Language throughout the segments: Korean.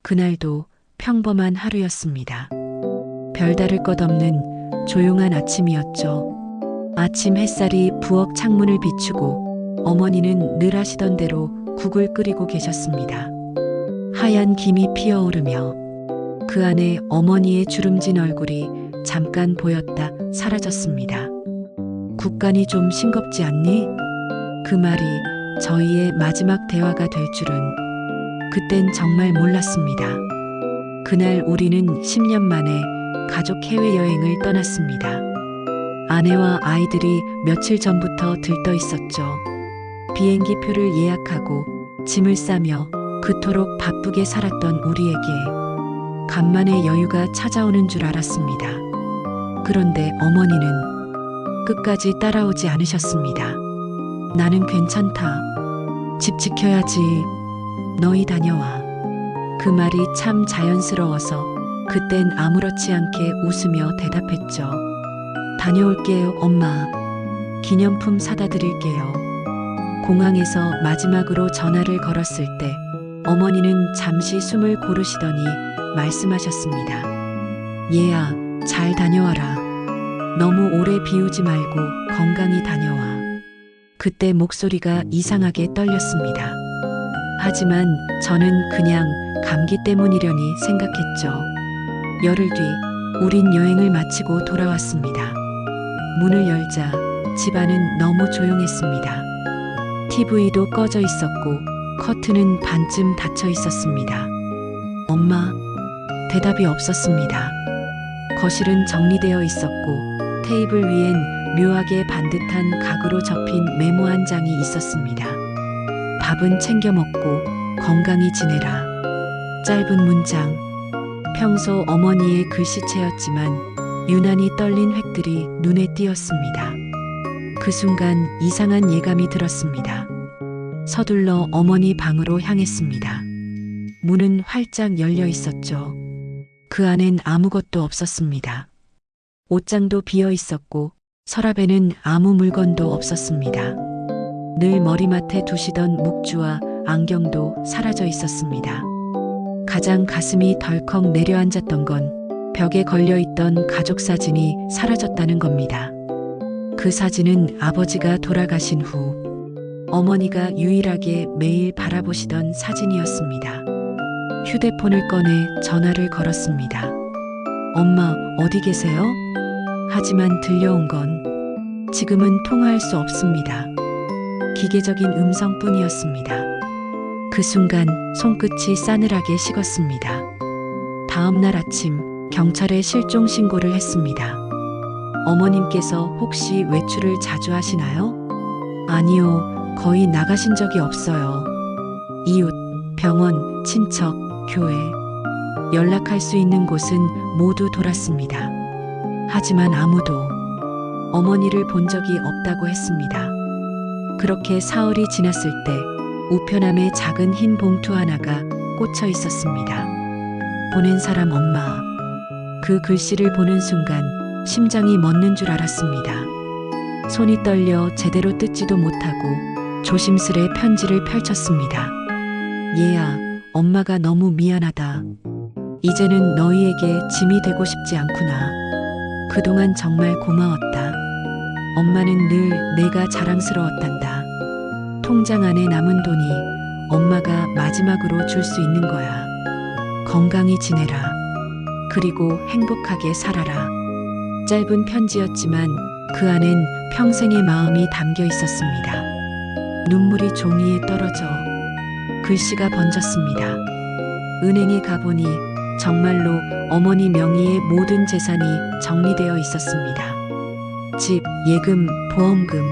그날도 평범한 하루였습니다. 별다를 것 없는 조용한 아침이었죠. 아침 햇살이 부엌 창문을 비추고 어머니는 늘 하시던 대로 국을 끓이고 계셨습니다. 하얀 김이 피어오르며 그 안에 어머니의 주름진 얼굴이 잠깐 보였다 사라졌습니다. 국간이 좀 싱겁지 않니? 그 말이 저희의 마지막 대화가 될 줄은 그땐 정말 몰랐습니다. 그날 우리는 10년 만에 가족 해외여행을 떠났습니다. 아내와 아이들이 며칠 전부터 들떠 있었죠. 비행기 표를 예약하고 짐을 싸며 그토록 바쁘게 살았던 우리에게 간만에 여유가 찾아오는 줄 알았습니다. 그런데 어머니는 끝까지 따라오지 않으셨습니다. 나는 괜찮다. 집 지켜야지. 너희 다녀와. 그 말이 참 자연스러워서 그땐 아무렇지 않게 웃으며 대답했죠. 다녀올게요, 엄마. 기념품 사다 드릴게요. 공항에서 마지막으로 전화를 걸었을 때 어머니는 잠시 숨을 고르시더니 말씀하셨습니다. 얘야, 잘 다녀와라. 너무 오래 비우지 말고 건강히 다녀와. 그때 목소리가 이상하게 떨렸습니다. 하지만 저는 그냥 감기 때문이려니 생각했죠. 열흘 뒤 우린 여행을 마치고 돌아왔습니다. 문을 열자 집안은 너무 조용했습니다. TV도 꺼져 있었고 커튼은 반쯤 닫혀 있었습니다. 엄마, 대답이 없었습니다. 거실은 정리되어 있었고 테이블 위엔 묘하게 반듯한 각으로 접힌 메모 한 장이 있었습니다. 밥은 챙겨 먹고 건강히 지내라. 짧은 문장. 평소 어머니의 글씨체였지만 유난히 떨린 획들이 눈에 띄었습니다. 그 순간 이상한 예감이 들었습니다. 서둘러 어머니 방으로 향했습니다. 문은 활짝 열려 있었죠. 그 안엔 아무것도 없었습니다. 옷장도 비어 있었고 서랍에는 아무 물건도 없었습니다. 늘 머리맡에 두시던 묵주와 안경도 사라져 있었습니다. 가장 가슴이 덜컥 내려앉았던 건 벽에 걸려있던 가족 사진이 사라졌다는 겁니다. 그 사진은 아버지가 돌아가신 후 어머니가 유일하게 매일 바라보시던 사진이었습니다. 휴대폰을 꺼내 전화를 걸었습니다. 엄마, 어디 계세요? 하지만 들려온 건 지금은 통화할 수 없습니다. 기계적인 음성뿐이었습니다. 그 순간 손끝이 싸늘하게 식었습니다. 다음 날 아침 경찰에 실종 신고를 했습니다. 어머님께서 혹시 외출을 자주 하시나요? 아니요, 거의 나가신 적이 없어요. 이웃, 병원, 친척, 교회, 연락할 수 있는 곳은 모두 돌았습니다. 하지만 아무도 어머니를 본 적이 없다고 했습니다. 그렇게 사흘이 지났을 때 우편함에 작은 흰 봉투 하나가 꽂혀 있었습니다. 보낸 사람 엄마. 그 글씨를 보는 순간 심장이 멎는 줄 알았습니다. 손이 떨려 제대로 뜯지도 못하고 조심스레 편지를 펼쳤습니다. 얘야, 엄마가 너무 미안하다. 이제는 너희에게 짐이 되고 싶지 않구나. 그동안 정말 고마웠다. 엄마는 늘 내가 자랑스러웠단다. 통장 안에 남은 돈이 엄마가 마지막으로 줄 수 있는 거야. 건강히 지내라. 그리고 행복하게 살아라. 짧은 편지였지만 그 안엔 평생의 마음이 담겨 있었습니다. 눈물이 종이에 떨어져 글씨가 번졌습니다. 은행에 가보니 정말로 어머니 명의의 모든 재산이 정리되어 있었습니다. 집, 예금, 보험금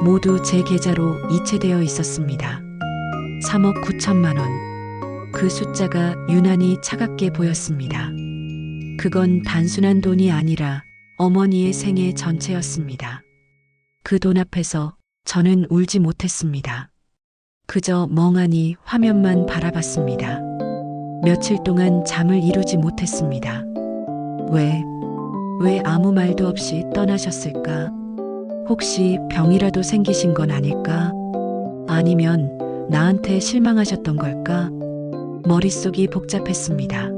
모두 제 계좌로 이체되어 있었습니다. 3억 9천만 원. 그 숫자가 유난히 차갑게 보였습니다. 그건 단순한 돈이 아니라 어머니의 생애 전체였습니다. 그 돈 앞에서 저는 울지 못했습니다. 그저 멍하니 화면만 바라봤습니다. 며칠 동안 잠을 이루지 못했습니다. 왜 아무 말도 없이 떠나셨을까? 혹시 병이라도 생기신 건 아닐까? 아니면 나한테 실망하셨던 걸까? 머릿속이 복잡했습니다.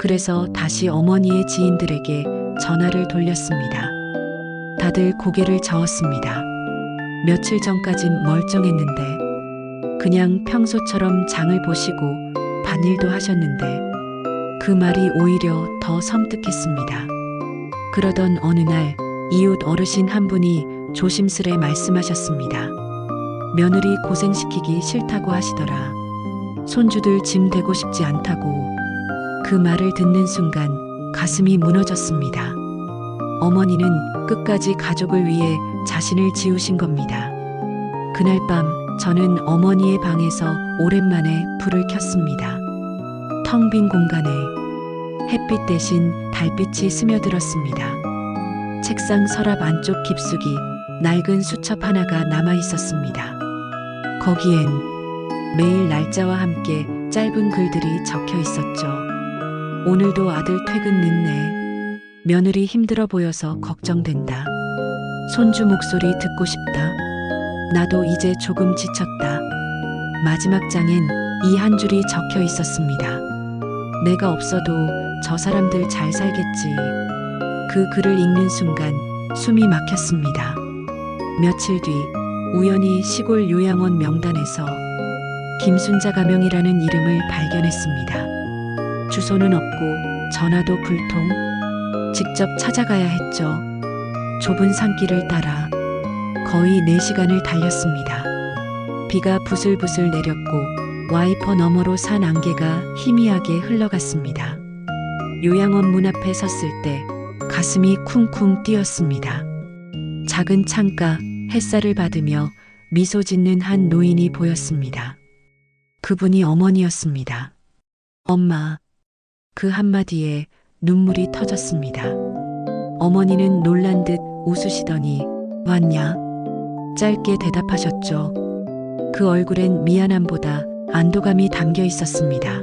그래서 다시 어머니의 지인들에게 전화를 돌렸습니다. 다들 고개를 저었습니다. 며칠 전까진 멀쩡했는데 그냥 평소처럼 장을 보시고 밭일도 하셨는데 그 말이 오히려 더 섬뜩했습니다. 그러던 어느 날 이웃 어르신 한 분이 조심스레 말씀하셨습니다. 며느리 고생시키기 싫다고 하시더라. 손주들 짐 되고 싶지 않다고. 그 말을 듣는 순간 가슴이 무너졌습니다. 어머니는 끝까지 가족을 위해 자신을 지우신 겁니다. 그날 밤 저는 어머니의 방에서 오랜만에 불을 켰습니다. 텅 빈 공간에 햇빛 대신 달빛이 스며들었습니다. 책상 서랍 안쪽 깊숙이 낡은 수첩 하나가 남아 있었습니다. 거기엔 매일 날짜와 함께 짧은 글들이 적혀 있었죠. 오늘도 아들 퇴근 늦네. 며느리 힘들어 보여서 걱정된다. 손주 목소리 듣고 싶다. 나도 이제 조금 지쳤다. 마지막 장엔 이 한 줄이 적혀 있었습니다. 내가 없어도 저 사람들 잘 살겠지. 그 글을 읽는 순간 숨이 막혔습니다. 며칠 뒤 우연히 시골 요양원 명단에서 김순자 가명이라는 이름을 발견했습니다. 주소는 없고 전화도 불통. 직접 찾아가야 했죠. 좁은 산길을 따라 거의 4시간을 달렸습니다. 비가 부슬부슬 내렸고 와이퍼 너머로 산 안개가 희미하게 흘러갔습니다. 요양원 문 앞에 섰을 때 가슴이 쿵쿵 뛰었습니다. 작은 창가 햇살을 받으며 미소 짓는 한 노인이 보였습니다. 그분이 어머니였습니다. 엄마. 그 한마디에 눈물이 터졌습니다. 어머니는 놀란 듯 웃으시더니 왔냐? 짧게 대답하셨죠. 그 얼굴엔 미안함보다 안도감이 담겨 있었습니다.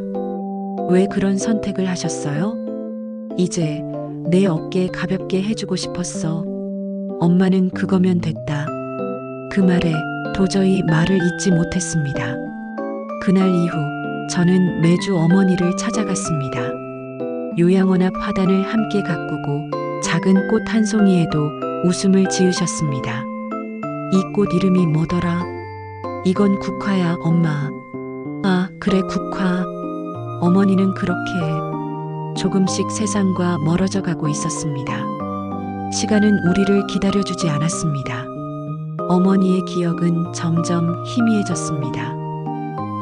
왜 그런 선택을 하셨어요? 이제 내 어깨 가볍게 해주고 싶었어. 엄마는 그거면 됐다. 그 말에 도저히 말을 잇지 못했습니다. 그날 이후 저는 매주 어머니를 찾아갔습니다. 요양원 앞 화단을 함께 가꾸고 작은 꽃 한 송이에도 웃음을 지으셨습니다. 이 꽃 이름이 뭐더라? 이건 국화야, 엄마. 아, 그래, 국화. 어머니는 그렇게 조금씩 세상과 멀어져 가고 있었습니다. 시간은 우리를 기다려주지 않았습니다. 어머니의 기억은 점점 희미해졌습니다.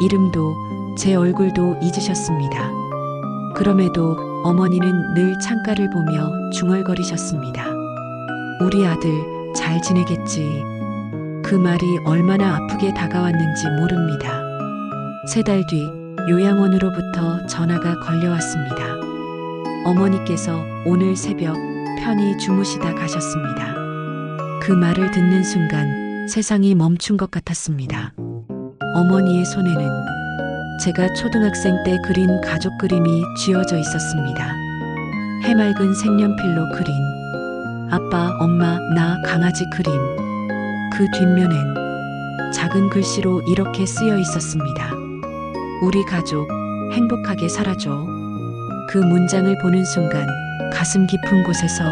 이름도 제 얼굴도 잊으셨습니다. 그럼에도 어머니는 늘 창가를 보며 중얼거리셨습니다. 우리 아들 잘 지내겠지. 그 말이 얼마나 아프게 다가왔는지 모릅니다. 3달 뒤 요양원으로부터 전화가 걸려왔습니다. 어머니께서 오늘 새벽 편히 주무시다 가셨습니다. 그 말을 듣는 순간 세상이 멈춘 것 같았습니다. 어머니의 손에는 제가 초등학생 때 그린 가족 그림이 쥐어져 있었습니다. 해맑은 색연필로 그린 아빠, 엄마, 나, 강아지 그림. 그 뒷면엔 작은 글씨로 이렇게 쓰여 있었습니다. 우리 가족 행복하게 살아줘. 그 문장을 보는 순간 가슴 깊은 곳에서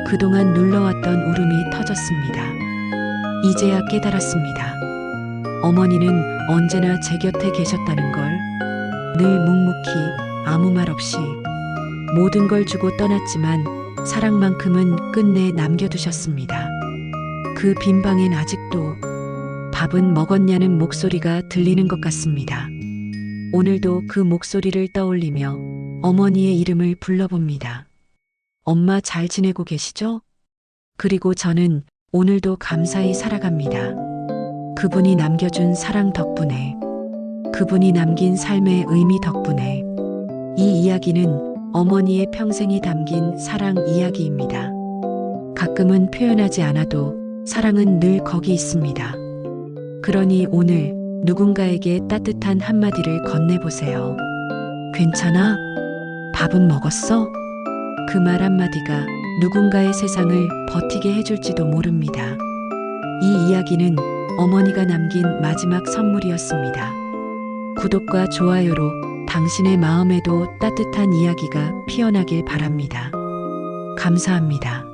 그동안 눌러왔던 울음이 터졌습니다. 이제야 깨달았습니다. 어머니는 언제나 제 곁에 계셨다는 걸. 늘 묵묵히 아무 말 없이 모든 걸 주고 떠났지만 사랑만큼은 끝내 남겨두셨습니다. 그 빈 방엔 아직도 밥은 먹었냐는 목소리가 들리는 것 같습니다. 오늘도 그 목소리를 떠올리며 어머니의 이름을 불러봅니다. 엄마 잘 지내고 계시죠? 그리고 저는 오늘도 감사히 살아갑니다. 그분이 남겨준 사랑 덕분에, 그분이 남긴 삶의 의미 덕분에. 이 이야기는 어머니의 평생이 담긴 사랑 이야기입니다. 가끔은 표현하지 않아도 사랑은 늘 거기 있습니다. 그러니 오늘 누군가에게 따뜻한 한마디를 건네보세요. 괜찮아? 밥은 먹었어? 그 말 한마디가 누군가의 세상을 버티게 해줄지도 모릅니다. 이 이야기는 어머니가 남긴 마지막 선물이었습니다. 구독과 좋아요로 당신의 마음에도 따뜻한 이야기가 피어나길 바랍니다. 감사합니다.